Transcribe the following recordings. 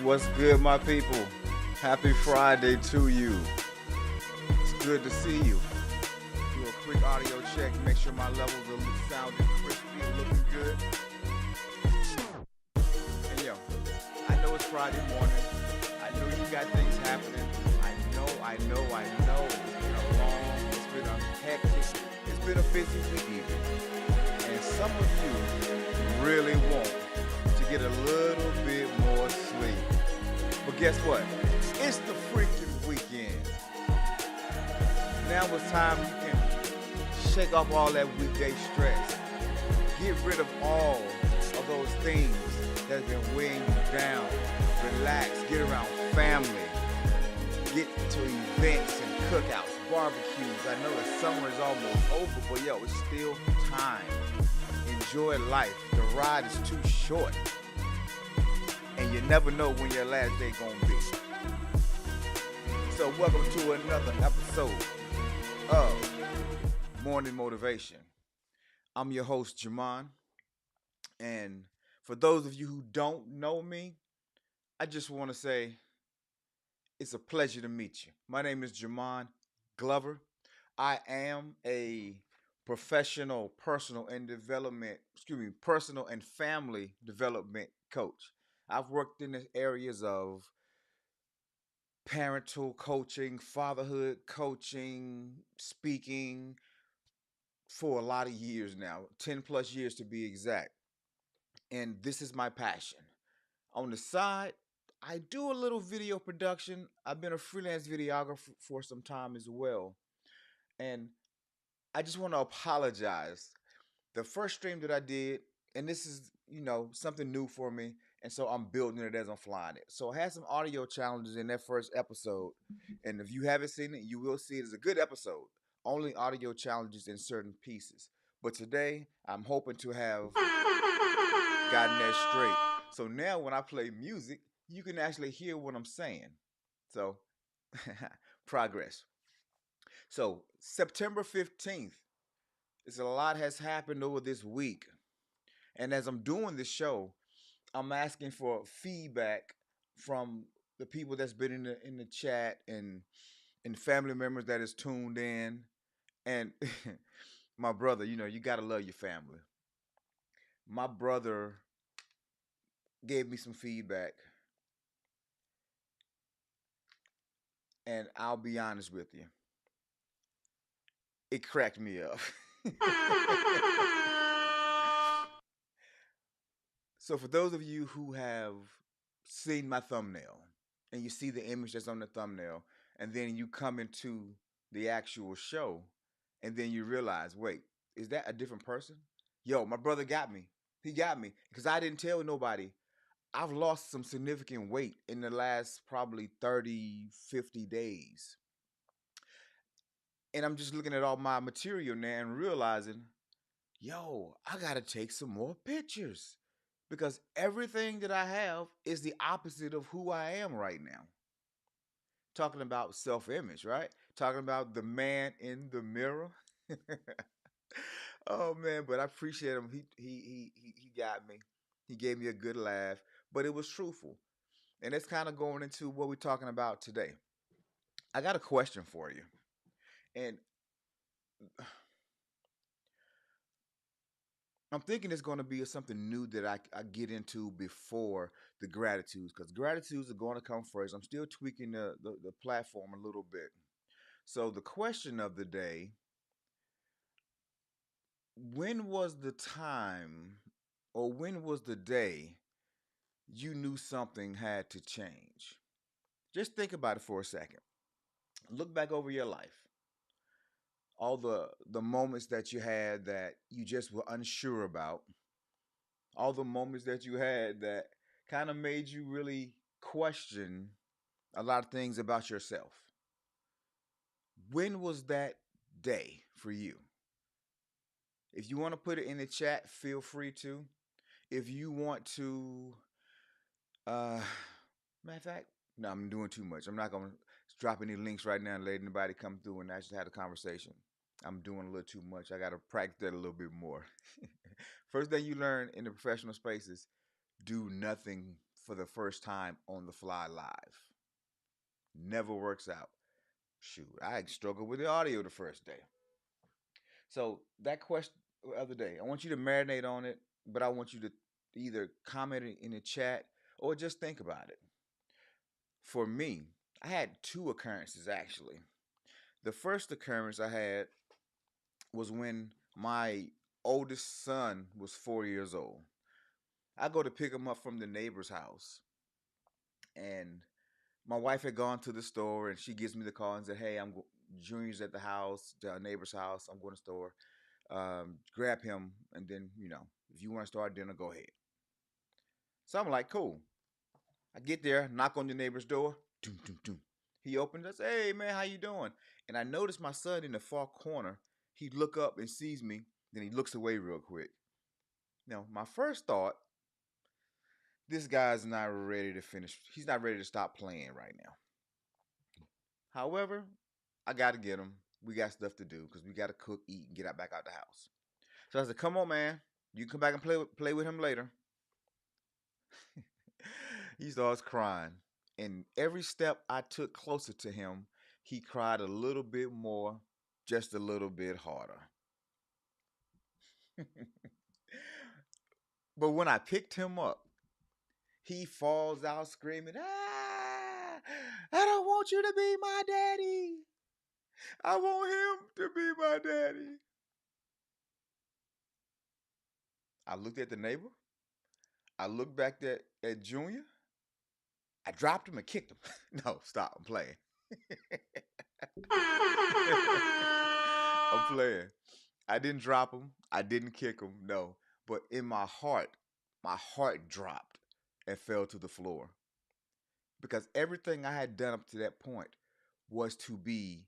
What's good, my people? Happy Friday to you. It's good to see you. Do a quick audio check, make sure my levels are sounding crispy and looking good. And yo, I know it's Friday morning. I know you got things happening. I know. It's been a it's been a hectic, it's been a busy week even. And some of you really want to get a little bit more sleep. But guess what? It's the freaking weekend. Now it's time you can shake off all that weekday stress. Get rid of all of those things that's been weighing you down. Relax, get around family, get to events and cookouts, barbecues. I know the summer is almost over, but yo, it's still time. Enjoy life. The ride is too short. And you never know when your last day gonna be. So welcome to another episode of Morning Motivation. I'm your host, Jamon. And for those of you who don't know me, I just want to say it's a pleasure to meet you. My name is Jamon Glover. I am a professional personal and family development coach. I've worked in the areas of parental coaching, fatherhood coaching, speaking for a lot of years now, 10 plus years to be exact. And this is my passion. On the side, I do a little video production. I've been a freelance videographer for some time as well. And I just want to apologize. The first stream that I did, and this is, something new for me, and so I'm building it as I'm flying it. So I had some audio challenges in that first episode, and if you haven't seen it, you will see it as a good episode. Only audio challenges in certain pieces. But today, I'm hoping to have gotten that straight. So now when I play music, you can actually hear what I'm saying. So, progress. So, September 15th, a lot has happened over this week. And as I'm doing this show, I'm asking for feedback from the people that's been in the chat and family members that is tuned in. And my brother, you gotta love your family. My brother gave me some feedback, and I'll be honest with you, it cracked me up. So for those of you who have seen my thumbnail and you see the image that's on the thumbnail, and then you come into the actual show, and then you realize, wait, is that a different person? Yo, my brother got me. He got me because I didn't tell nobody. I've lost some significant weight in the last probably 30, 50 days. And I'm just looking at all my material now and realizing, yo, I got to take some more pictures because everything that I have is the opposite of who I am right now. Talking about self-image, right? Talking about the man in the mirror. Oh man, but I appreciate him. He got me. He gave me a good laugh, but it was truthful. And it's kind of going into what we're talking about today. I got a question for you. And I'm thinking it's going to be something new that I get into before the gratitudes, because gratitudes are going to come first. I'm still tweaking the platform a little bit. So, the question of the day: when was the time or when was the day you knew something had to change? Just think about it for a second. Look back over your life. All the moments that you had that you just were unsure about, all the moments that you had that kind of made you really question a lot of things about yourself. When was that day for you? If you want to put it in the chat, feel free to. If you want to, uh, matter of fact, No, I'm doing too much. I'm not gonna drop any links right now and let anybody come through and actually have a conversation. I'm doing a little too much. I gotta practice that a little bit more. First thing you learn in the professional spaces, do nothing for the first time on the fly live. Never works out. Shoot, I struggled with the audio the first day. So that question the other day, I want you to marinate on it, but I want you to either comment it in the chat or just think about it. For me, I had two occurrences actually. The first occurrence I had was when my oldest son was 4 years old. I go to pick him up from the neighbor's house, and my wife had gone to the store, and she gives me the call and said, "Hey, Junior's at the house, the neighbor's house. I'm going to the store. Grab him, and then if you want to start dinner, go ahead." So I'm like, "Cool." I get there, knock on the neighbor's door. Doom, doom, doom. He opens. I say, "Hey, man, how you doing?" And I notice my son in the far corner. He look up and sees me. Then he looks away real quick. Now, my first thought, this guy's not ready to finish. He's not ready to stop playing right now. However, I got to get him. We got stuff to do because we got to cook, eat, and get out back out the house. So I said, "Come on, man. You can come back and play with him later." He starts crying. And every step I took closer to him, he cried a little bit more, just a little bit harder. But when I picked him up, he falls out screaming, "Ah, I don't want you to be my daddy. I want him to be my daddy." I looked at the neighbor. I looked back at Junior. I dropped him and kicked him. No, stop. I'm playing. I'm playing. I didn't drop him. I didn't kick him. No. But in my heart dropped and fell to the floor. Because everything I had done up to that point was to be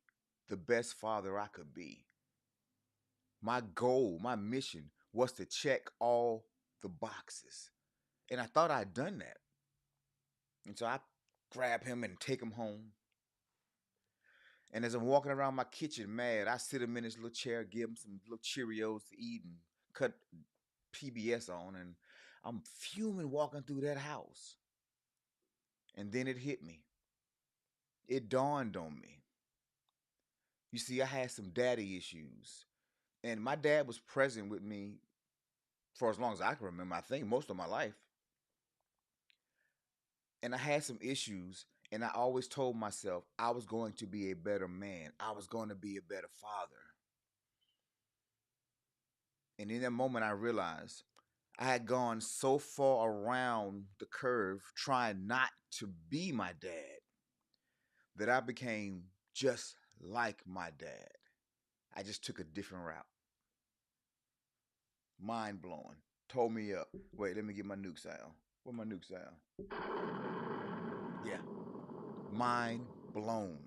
the best father I could be. My goal, my mission was to check all the boxes. And I thought I'd done that. And so I grab him and take him home. And as I'm walking around my kitchen mad, I sit him in his little chair, give him some little Cheerios to eat and cut PBS on. And I'm fuming walking through that house. And then it hit me. It dawned on me. You see, I had some daddy issues. And my dad was present with me for as long as I can remember, I think most of my life. And I had some issues. And I always told myself I was going to be a better man. I was going to be a better father. And in that moment, I realized I had gone so far around the curve trying not to be my dad that I became just like my dad. I just took a different route. Mind blowing. Told me up. Wait, let me get my nuke sound. Where my nuke sound? Yeah. Mind blown.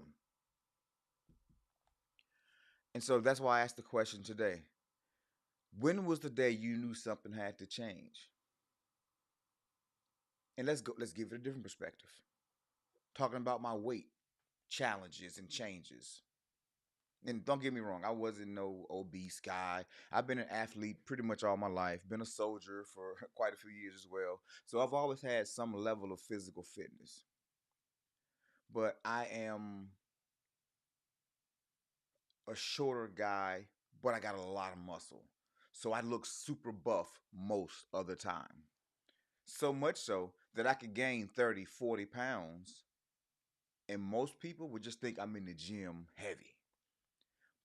And so that's why I asked the question today. When was the day you knew something had to change? And let's give it a different perspective. Talking about my weight challenges and changes. And don't get me wrong, I wasn't no obese guy. I've been an athlete pretty much all my life, been a soldier for quite a few years as well. So I've always had some level of physical fitness. But I am a shorter guy, but I got a lot of muscle. So I look super buff most of the time. So much so that I could gain 30, 40 pounds, and most people would just think I'm in the gym heavy.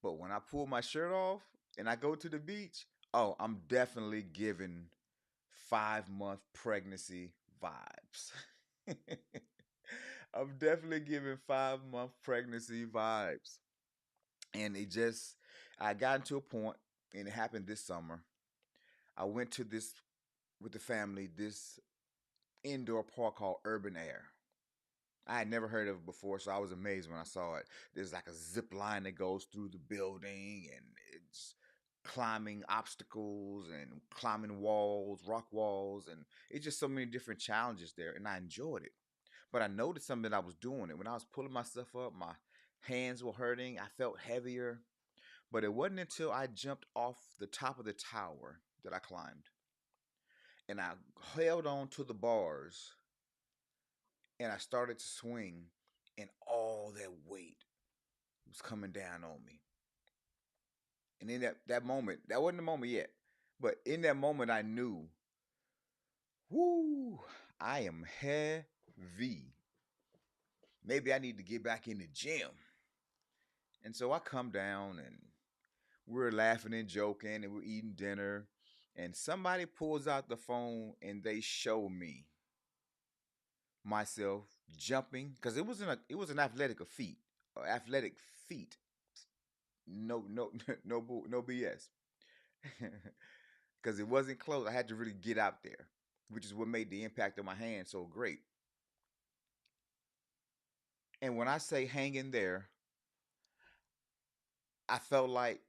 But when I pull my shirt off and I go to the beach, oh, I'm definitely giving 5 month pregnancy vibes. I'm definitely giving 5 month pregnancy vibes. And I got into a point, and it happened this summer. I went to this, with the family, this indoor park called Urban Air. I had never heard of it before, so I was amazed when I saw it. There's like a zip line that goes through the building, and it's climbing obstacles and climbing walls, rock walls, and it's just so many different challenges there, and I enjoyed it. But I noticed something that I was doing. And when I was pulling myself up, my hands were hurting. I felt heavier. But it wasn't until I jumped off the top of the tower that I climbed. And I held on to the bars and I started to swing. And all that weight was coming down on me. And in that moment, that wasn't the moment yet. But in that moment, I knew, whoo, I am heavy. Maybe I need to get back in the gym. And so I come down and we're laughing and joking and we're eating dinner. And somebody pulls out the phone and they show me myself jumping because it was an athletic feat. No no BS. Because it wasn't close. I had to really get out there, which is what made the impact of my hand so great. And when I say hang in there, I felt like,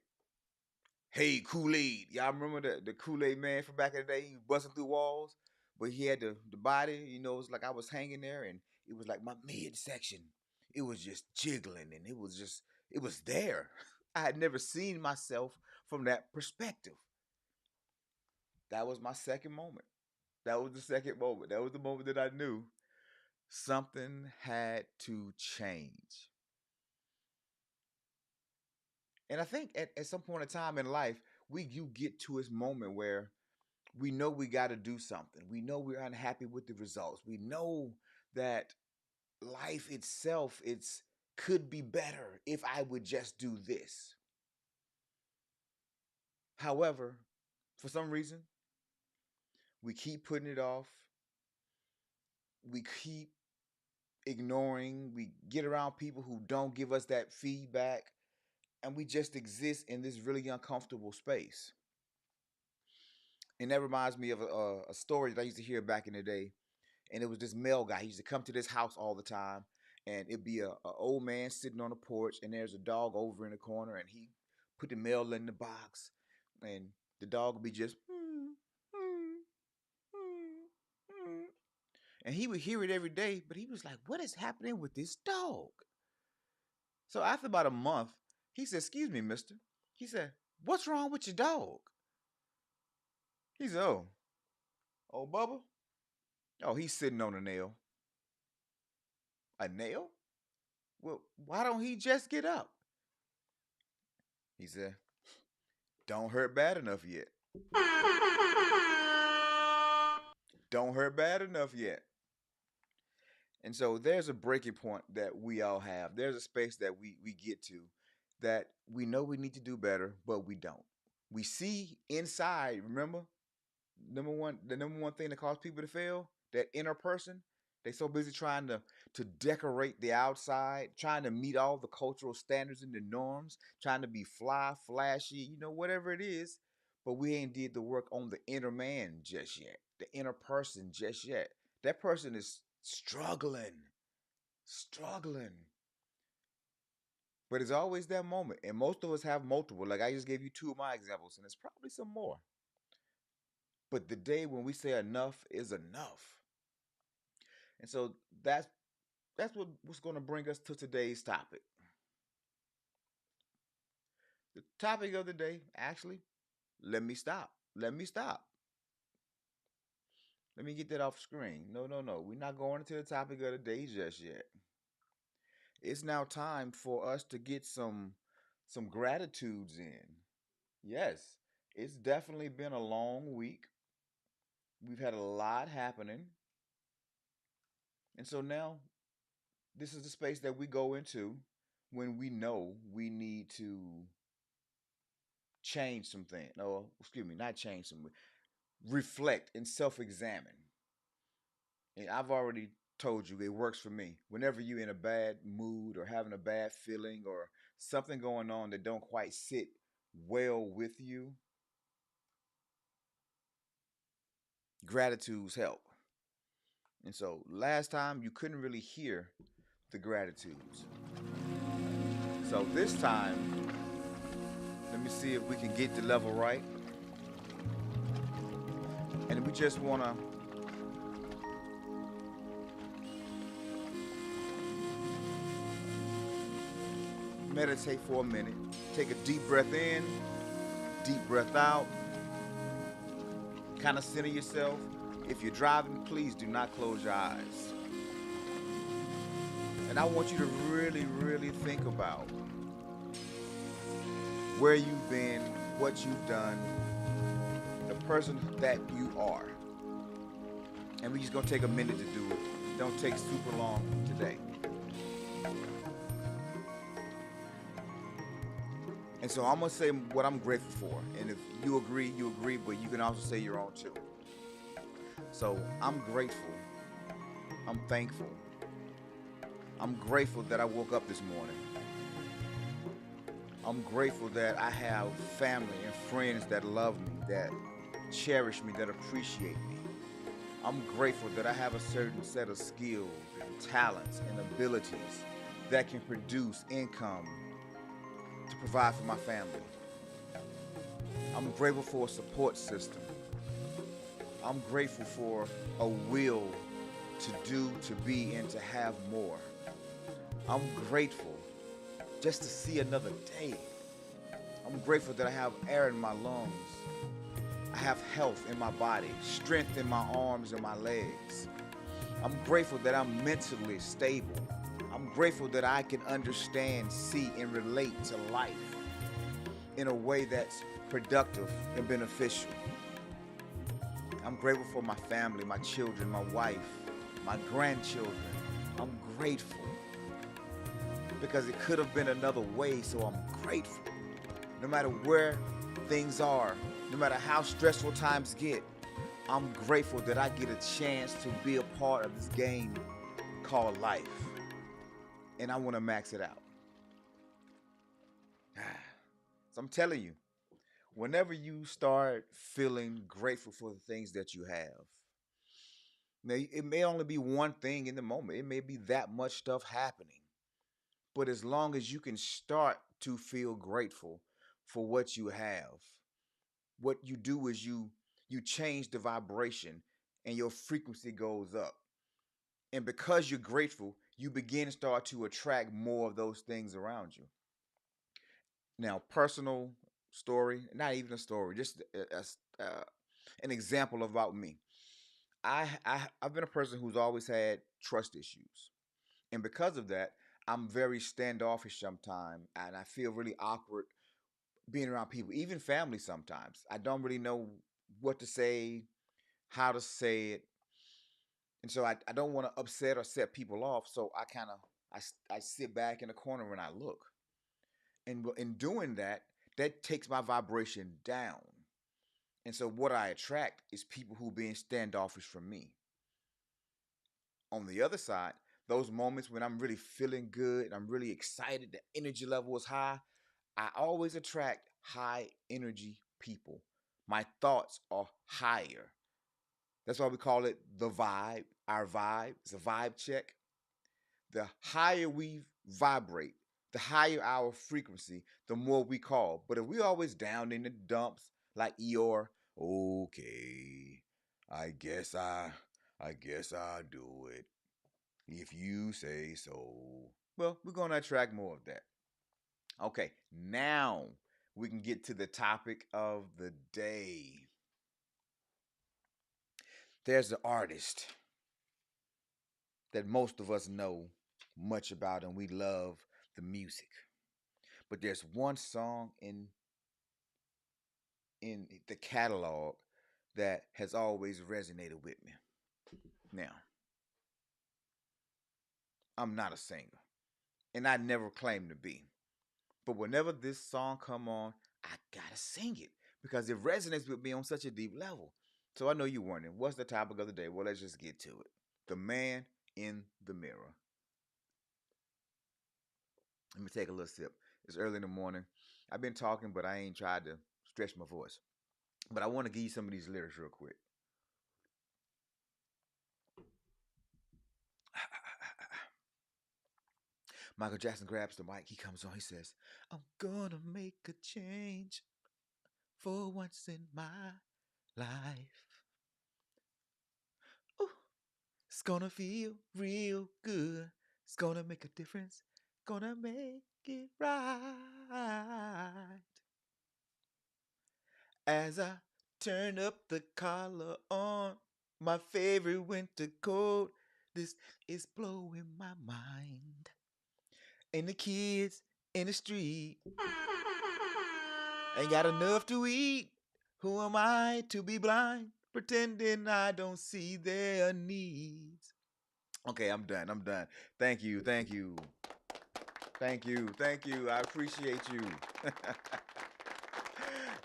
hey, Kool-Aid. Y'all remember the Kool-Aid man from back in the day? He was busting through walls, but he had the body, it was like I was hanging there and it was like my midsection. It was just jiggling and it was there. I had never seen myself from that perspective. That was my second moment. That was the second moment. That was the moment that I knew something had to change. And I think at some point in time in life, you get to this moment where we know we got to do something. We know we're unhappy with the results. We know that life itself could be better if I would just do this. However, for some reason, we keep putting it off. We keep ignoring. We get around people who don't give us that feedback, and we just exist in this really uncomfortable space. And that reminds me of a story that I used to hear back in the day. And it was this male guy. He used to come to this house all the time, and it'd be a old man sitting on the porch, and there's a dog over in the corner, and he put the mail in the box, and the dog would be just, and he would hear it every day, but he was like, "What is happening with this dog?" So after about a month, he said, "Excuse me, mister." He said, "What's wrong with your dog?" He said, "Oh, Bubba? Oh, he's sitting on a nail." A nail? Well, why don't he just get up? He said, "Don't hurt bad enough yet. Don't hurt bad enough yet." And so there's a breaking point that we all have. There's a space that we get to that we know we need to do better, but we don't. We see inside, remember, the number one thing that causes people to fail, that inner person. They so busy trying to decorate the outside, trying to meet all the cultural standards and the norms, trying to be fly, flashy, whatever it is. But we ain't did the work on the inner man just yet, the inner person just yet. That person is struggling. But it's always that moment. And most of us have multiple. Like I just gave you two of my examples, and there's probably some more. But the day when we say enough is enough. And so what's going to bring us to today's topic. The topic of the day, actually, let me stop. Let me stop. Let me get that off screen. No, no, no. We're not going into the topic of the day just yet. It's now time for us to get some gratitudes in. Yes, it's definitely been a long week. We've had a lot happening. And so now this is the space that we go into when we know we need to change some things. No, excuse me, not change some. Reflect and self-examine. And I've already told you it works for me. Whenever you're in a bad mood or having a bad feeling or something going on that don't quite sit well with you, gratitudes help. And so last time you couldn't really hear the gratitudes. So this time, let me see if we can get the level right. And we just want to meditate for a minute. Take a deep breath in, deep breath out. Kind of center yourself. If you're driving, please do not close your eyes. And I want you to really, really think about where you've been, what you've done, the person that you are. And we're just gonna take a minute to do it. Don't take super long today. And so I'm gonna say what I'm grateful for. And if you agree, you agree, but you can also say your own too. So I'm grateful. I'm thankful. I'm grateful that I woke up this morning. I'm grateful that I have family and friends that love me, that cherish me, that appreciate me. I'm grateful that I have a certain set of skills and talents and abilities that can produce income to provide for my family. I'm grateful for a support system. I'm grateful for a will to do, to be, and to have more. I'm grateful just to see another day. I'm grateful that I have air in my lungs. I have health in my body, strength in my arms and my legs. I'm grateful that I'm mentally stable. I'm grateful that I can understand, see, and relate to life in a way that's productive and beneficial. I'm grateful for my family, my children, my wife, my grandchildren. I'm grateful because it could have been another way, so I'm grateful. No matter where things are, no matter how stressful times get, I'm grateful that I get a chance to be a part of this game called life. And I want to max it out. So I'm telling you, whenever you start feeling grateful for the things that you have, now it may only be one thing in the moment, it may be that much stuff happening. But as long as you can start to feel grateful for what you have, what you do is you change the vibration and your frequency goes up. And because you're grateful, you begin to start to attract more of those things around you. Now, personal story, not even a story, just an example about me. I've been a person who's always had trust issues. And because of that, I'm very standoffish sometimes and I feel really awkward being around people, even family sometimes. I don't really know what to say, how to say it. And so I don't want to upset or set people off. So I kind of I sit back in the corner and I look. And in doing that, that takes my vibration down. And so what I attract is people who being standoffish from me. On the other side, those moments when I'm really feeling good and I'm really excited, the energy level is high, I always attract high energy people. My thoughts are higher. That's why we call it the vibe, our vibe. It's a vibe check. The higher we vibrate, the higher our frequency, the more we call. But if we always down in the dumps, like Eeyore, okay, I guess I guess I'll do it. If you say so. Well, we're gonna attract more of that. Okay, now we can get to the topic of the day. There's an artist that most of us know much about and we love the music. But there's one song in the catalog that has always resonated with me. Now, I'm not a singer, and I never claimed to be. But whenever this song come on, I gotta sing it because it resonates with me on such a deep level. So I know you're wondering, what's the topic of the day? Well, let's just get to it. The man in the mirror. Let me take a little sip. It's early in the morning. I've been talking, but I ain't tried to stretch my voice. But I want to give you some of these lyrics real quick. Michael Jackson grabs the mic. He comes on. He says, I'm gonna make a change for once in my life. Ooh, it's gonna feel real good. It's gonna make a difference Gonna make it right. As I turn up the collar on my favorite winter coat, this is blowing my mind. And the kids in the street ain't got enough to eat. Who am I to be blind, pretending I don't see their needs? Okay, I'm done. I'm done. Thank you. Thank you. Thank you. Thank you. I appreciate you.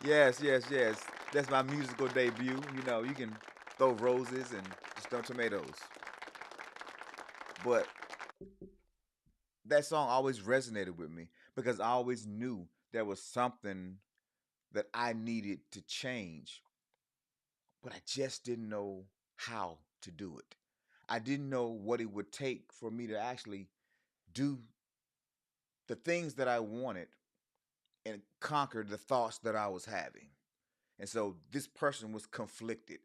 Yes, yes, yes. That's my musical debut. You know, you can throw roses and just throw tomatoes. But that song always resonated with me because I always knew there was something that I needed to change, but I just didn't know how to do it. I didn't know what it would take for me to actually do the things that I wanted and conquer the thoughts that I was having. And so this person was conflicted.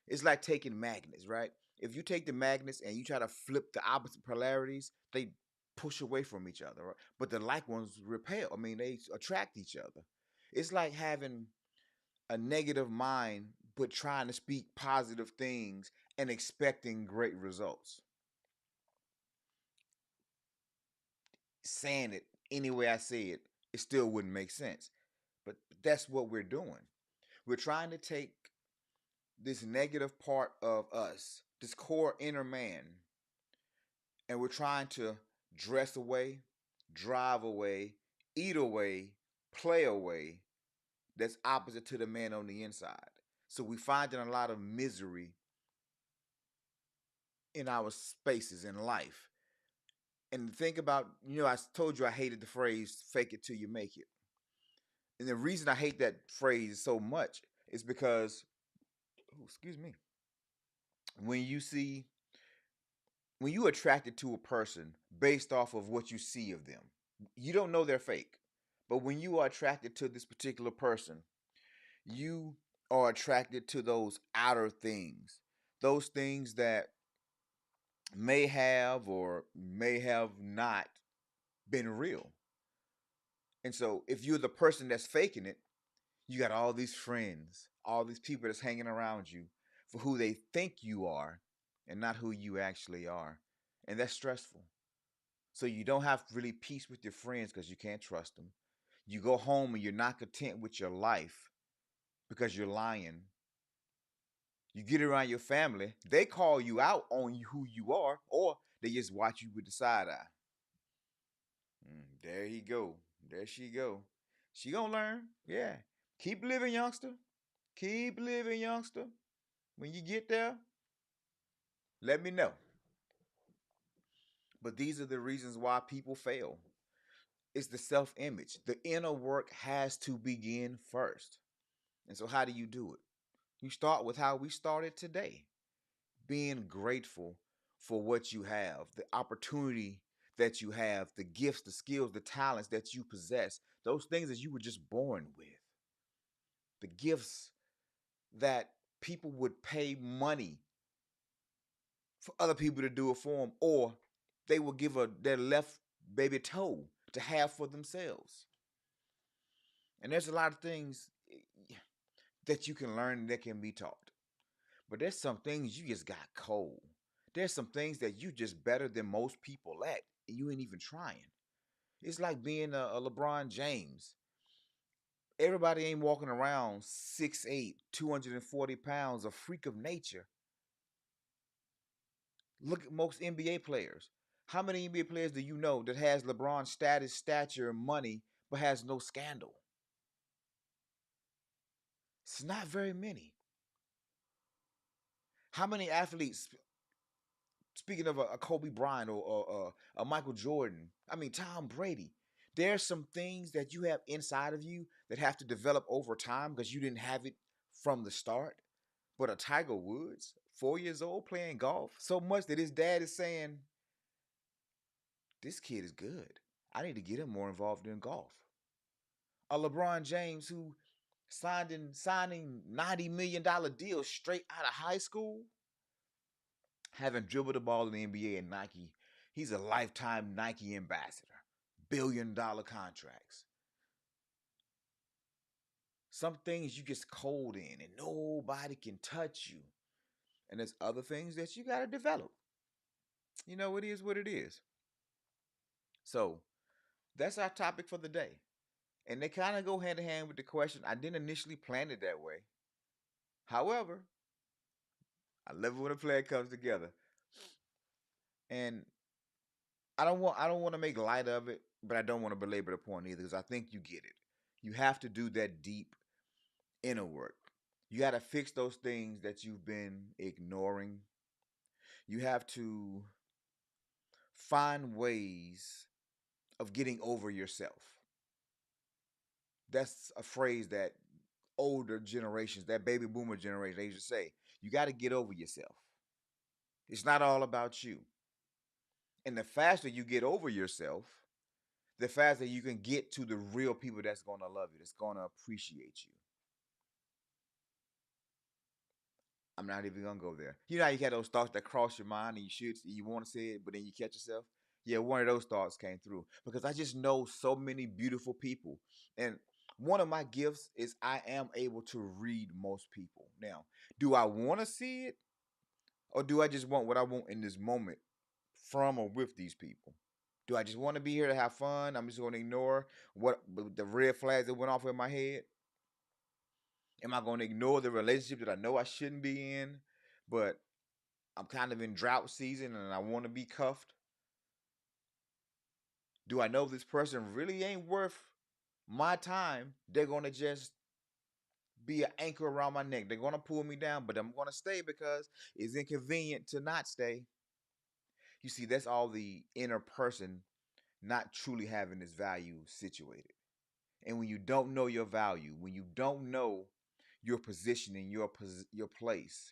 It's like taking magnets, right? If you take the magnets and you try to flip the opposite polarities, they push away from each other, right? But the like ones repel. I mean, they attract each other. It's like having a negative mind, but trying to speak positive things and expecting great results. Saying it any way I say it, it still wouldn't make sense. But that's what we're doing. We're trying to take this negative part of us, this core inner man, and we're trying to dress away, drive away, eat away, play away. That's opposite to the man on the inside. So we find a lot of misery in our spaces in life. And think about, I told you I hated the phrase fake it till you make it. And the reason I hate that phrase so much is because, oh, excuse me, when you see when you attracted to a person based off of what you see of them, you don't know they're fake. But when you are attracted to this particular person, you are attracted to those outer things, those things that may have or may have not been real. And so if you're the person that's faking it, you got all these friends, all these people that's hanging around you for who they think you are and not who you actually are. And that's stressful. So you don't have really peace with your friends because you can't trust them. You go home and you're not content with your life because you're lying. You get around your family, they call you out on who you are, or they just watch you with the side eye. There he go. There she go. She gonna learn. Yeah. Keep living, youngster. Keep living, youngster. When you get there, let me know. But these are the reasons why people fail. It's the self image. The inner work has to begin first. And so, how do you do it? You start with how we started today, being grateful for what you have, the opportunity that you have, the gifts, the skills, the talents that you possess, those things that you were just born with, the gifts that people would pay money for other people to do it for them, or they will give their left baby toe to have for themselves. And there's a lot of things that you can learn that can be taught. But there's some things you just got cold. There's some things that you just better than most people at, and you ain't even trying. It's like being a LeBron James. Everybody ain't walking around 6'8", 240 pounds, a freak of nature. Look at most NBA players. How many NBA players do you know that has LeBron status, stature, and money, but has no scandal? It's not very many. How many athletes, speaking of a Kobe Bryant or a Michael Jordan, I mean, Tom Brady, there's some things that you have inside of you that have to develop over time because you didn't have it from the start. But a Tiger Woods, 4 years old, playing golf so much that his dad is saying, this kid is good. I need to get him more involved in golf. A LeBron James who signing $90 million deals straight out of high school, having dribbled the ball in the NBA and Nike. He's a lifetime Nike ambassador. billion-dollar contracts. Some things you just cold in and nobody can touch you. And there's other things that you got to develop. It is what it is. So that's our topic for the day. And they kind of go hand in hand with the question. I didn't initially plan it that way. However, I love it when a plan comes together. And I don't want to make light of it, but I don't want to belabor the point either because I think you get it. You have to do that deep inner work. You got to fix those things that you've been ignoring. You have to find ways of getting over yourself. That's a phrase that older generations, that baby boomer generation, they used to say, you got to get over yourself. It's not all about you. And the faster you get over yourself, the faster you can get to the real people that's going to love you, that's going to appreciate you. I'm not even going to go there. You know how you had those thoughts that cross your mind and you want to say it, but then you catch yourself? Yeah, one of those thoughts came through because I just know so many beautiful people. And one of my gifts is I am able to read most people. Now, do I want to see it or do I just want what I want in this moment from or with these people? Do I just want to be here to have fun? I'm just going to ignore what the red flags that went off in my head. Am I going to ignore the relationship that I know I shouldn't be in, but I'm kind of in drought season and I want to be cuffed? Do I know this person really ain't worth my time? They're going to just be an anchor around my neck. They're going to pull me down, but I'm going to stay because it's inconvenient to not stay. You see, that's all the inner person not truly having its value situated. And when you don't know your value, when you don't know your position in your place,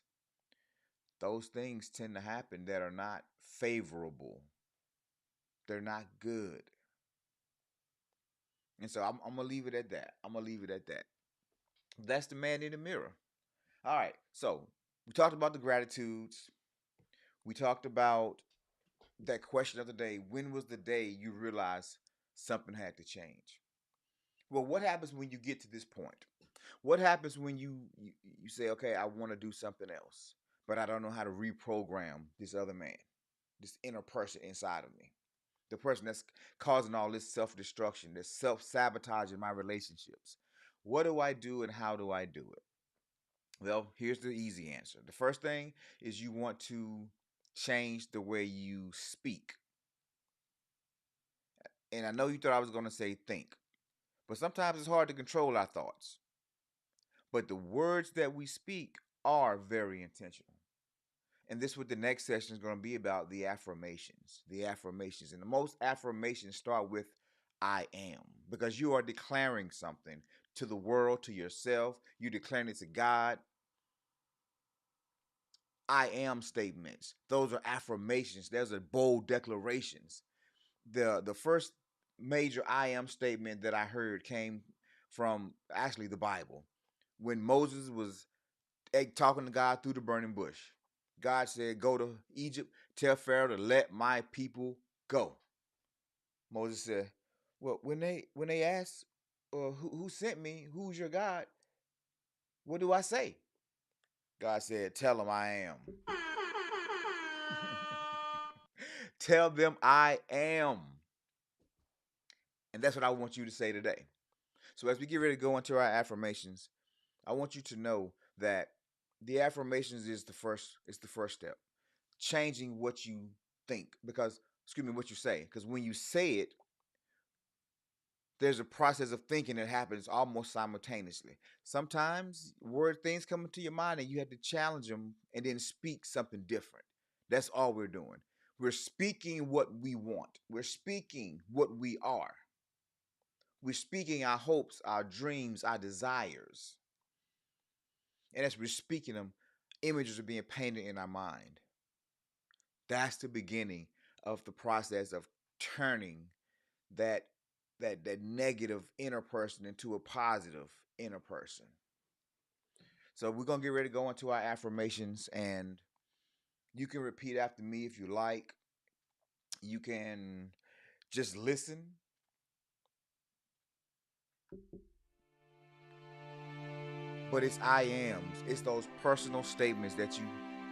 those things tend to happen that are not favorable. They're not good. And so I'm gonna leave it at that. I'm gonna leave it at that. That's the man in the mirror. All right. So we talked about the gratitudes. We talked about that question of the day. When was the day you realized something had to change? Well, what happens when you get to this point? What happens when you say, okay, I want to do something else, but I don't know how to reprogram this other man, this inner person inside of me, the person that's causing all this self destruction, this self sabotage in my relationships. What do I do and how do I do it? Well, here's the easy answer. The first thing is you want to change the way you speak. And I know you thought I was going to say think, but sometimes it's hard to control our thoughts. But the words that we speak are very intentional. And this is what the next session is going to be about, the affirmations. The affirmations. And the most affirmations start with I am. Because you are declaring something to the world, to yourself. You're declaring it to God. I am statements. Those are affirmations. Those are bold declarations. The first major I am statement that I heard came from actually the Bible. When Moses was talking to God through the burning bush. God said, go to Egypt, tell Pharaoh to let my people go. Moses said, well, when they ask who sent me, who's your God, what do I say? God said, tell them I am. Tell them I am. And that's what I want you to say today. So as we get ready to go into our affirmations, I want you to know that the affirmations is the first step. Changing what you think because what you say, because when you say it, there's a process of thinking that happens almost simultaneously. Sometimes word things come into your mind and you have to challenge them and then speak something different. That's all we're doing. We're speaking what we want. We're speaking what we are. We're speaking our hopes, our dreams, our desires. And as we're speaking them, images are being painted in our mind. That's the beginning of the process of turning that that negative inner person into a positive inner person. So we're gonna get ready to go into our affirmations, and you can repeat after me if you like. You can just listen, But it's I ams. It's those personal statements that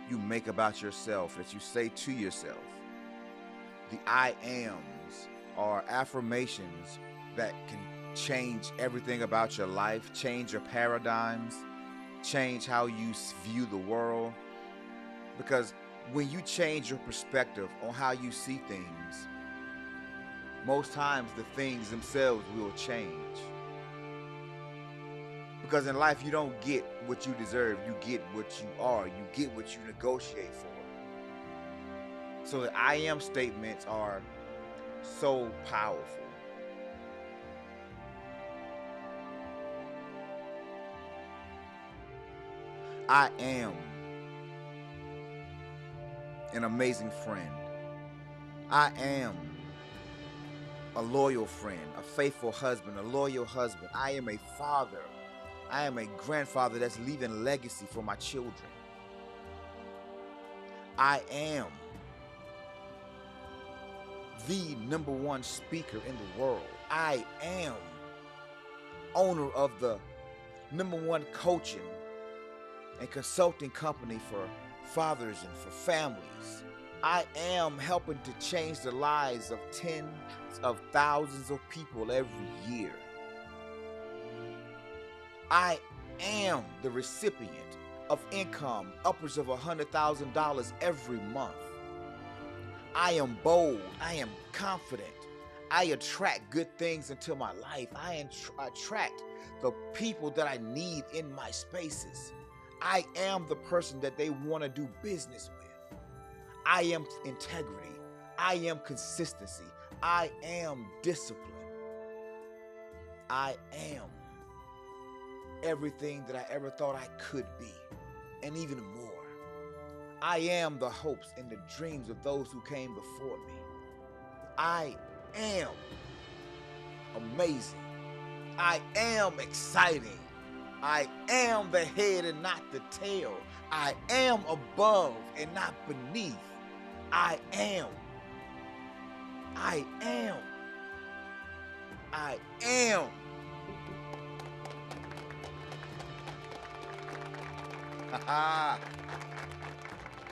you make about yourself, that you say to yourself. The I ams are affirmations that can change everything about your life, change your paradigms, change how you view the world. Because when you change your perspective on how you see things, most times the things themselves will change. Because in life, you don't get what you deserve, you get what you are, you get what you negotiate for. So the I am statements are so powerful. I am an amazing friend. I am a loyal friend, a faithful husband, a loyal husband. I am a father. I am a grandfather that's leaving legacy for my children. I am the number one speaker in the world. I am owner of the number one coaching and consulting company for fathers and for families. I am helping to change the lives of tens of thousands of people every year. I am the recipient of income upwards of $100,000 every month. I am bold. I am confident. I attract good things into my life. I attract the people that I need in my spaces. I am the person that they want to do business with. I am integrity. I am consistency. I am discipline. I am everything that I ever thought I could be, and even more. I am the hopes and the dreams of those who came before me. I am amazing. I am exciting. I am the head and not the tail. I am above and not beneath. I am. I am. I am.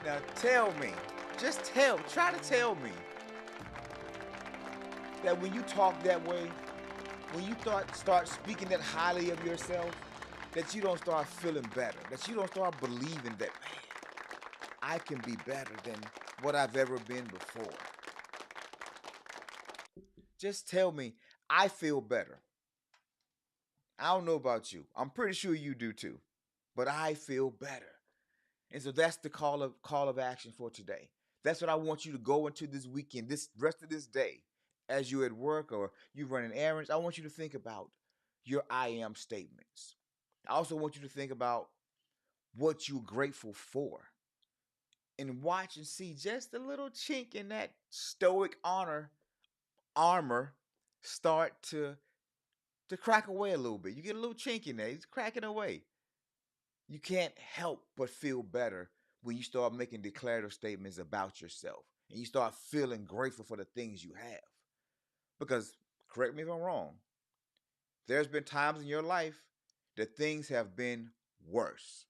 Now tell me, try to tell me that when you talk that way, when you start speaking that highly of yourself, that you don't start feeling better, that you don't start believing that, man, I can be better than what I've ever been before. Just tell me, I feel better. I don't know about you. I'm pretty sure you do too. But I feel better. And so that's the call of action for today. That's what I want you to go into this weekend, this rest of this day, as you're at work or you're running errands. I want you to think about your I am statements. I also want you to think about what you're grateful for. And watch and see just a little chink in that stoic armor start to crack away a little bit. You get a little chink in there. It's cracking away. You can't help but feel better when you start making declarative statements about yourself and you start feeling grateful for the things you have. Because, correct me if I'm wrong, there's been times in your life that things have been worse.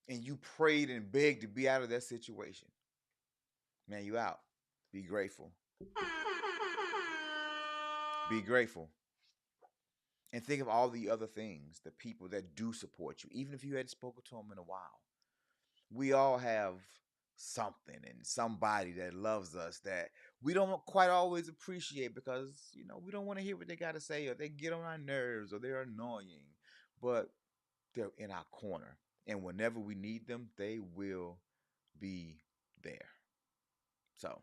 And you prayed and begged to be out of that situation. Man, you out. Be grateful. Be grateful. And think of all the other things, the people that do support you, even if you hadn't spoken to them in a while. We all have something and somebody that loves us that we don't quite always appreciate because, we don't want to hear what they got to say, or they get on our nerves, or they're annoying, but they're in our corner. And whenever we need them, they will be there. So,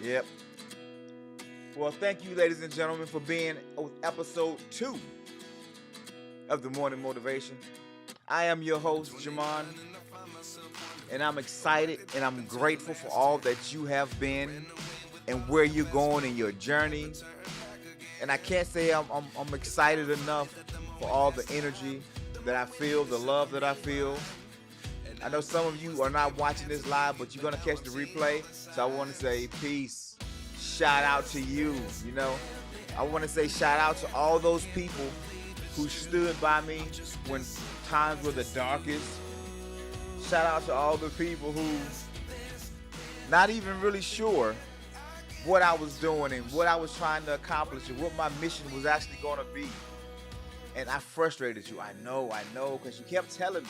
yep. Well, thank you, ladies and gentlemen, for being on episode 2 of The Morning Motivation. I am your host, Jamon, and I'm excited and I'm grateful for all that you have been and where you're going in your journey. And I can't say I'm excited enough for all the energy that I feel, the love that I feel. I know some of you are not watching this live, but you're gonna catch the replay. So I want to say peace. Shout out to you. You know, I want to say shout out to all those people who stood by me when times were the darkest. Shout out to all the people who not even really sure what I was doing and what I was trying to accomplish and what my mission was actually going to be. And I frustrated you. I know, because you kept telling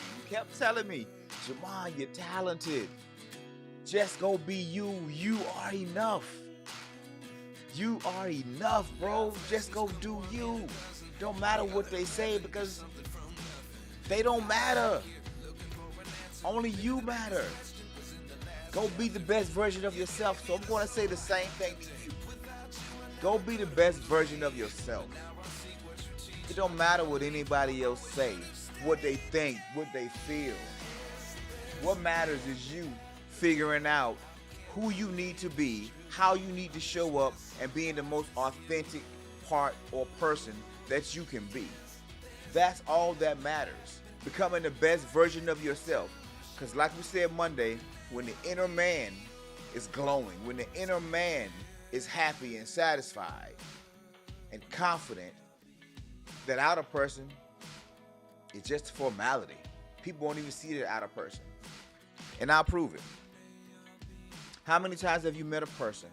me, Jamon, you're talented. Just go be you. You are enough. You are enough, bro. Just go do you. Don't matter what they say because they don't matter. Only you matter. Go be the best version of yourself. So I'm going to say the same thing to you. Go be the best version of yourself. It don't matter what anybody else say, what they think, what they feel. What matters is you figuring out who you need to be, how you need to show up, and being the most authentic part or person that you can be. That's all that matters. Becoming the best version of yourself. Because like we said Monday, when the inner man is glowing, when the inner man is happy and satisfied and confident, that outer person is just a formality. People won't even see that outer person. And I'll prove it. How many times have you met a person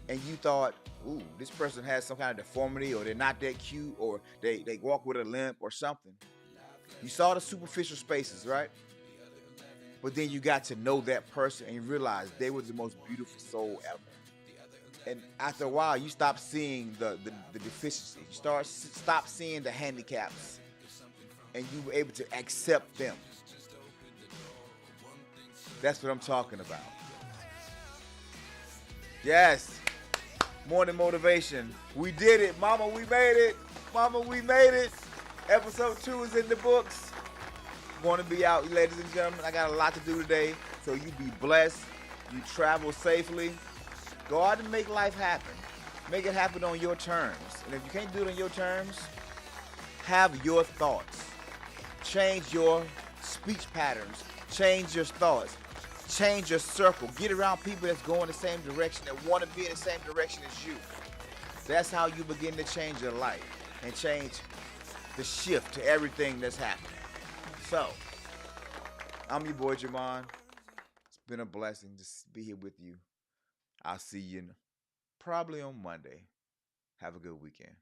and you thought, ooh, this person has some kind of deformity, or they're not that cute, or they walk with a limp or something? You saw the superficial spaces, right? But then you got to know that person and you realized they were the most beautiful soul ever. And after a while, you stop seeing the deficiencies. You stop seeing the handicaps, and you were able to accept them. That's what I'm talking about. Yes. Morning motivation. We did it, Mama. We made it. Mama, we made it. Episode 2 is in the books. Going to be out, ladies and gentlemen. I got a lot to do today, so you be blessed. You travel safely. Go out and make life happen. Make it happen on your terms. And if you can't do it on your terms, have your thoughts. Change your speech patterns. Change your thoughts. Change your circle. Get around people that's going the same direction, that want to be in the same direction as you. That's how you begin to change your life and change the shift to everything that's happening. So, I'm your boy Jamon. It's been a blessing to be here with you. I'll see you probably on Monday. Have a good weekend.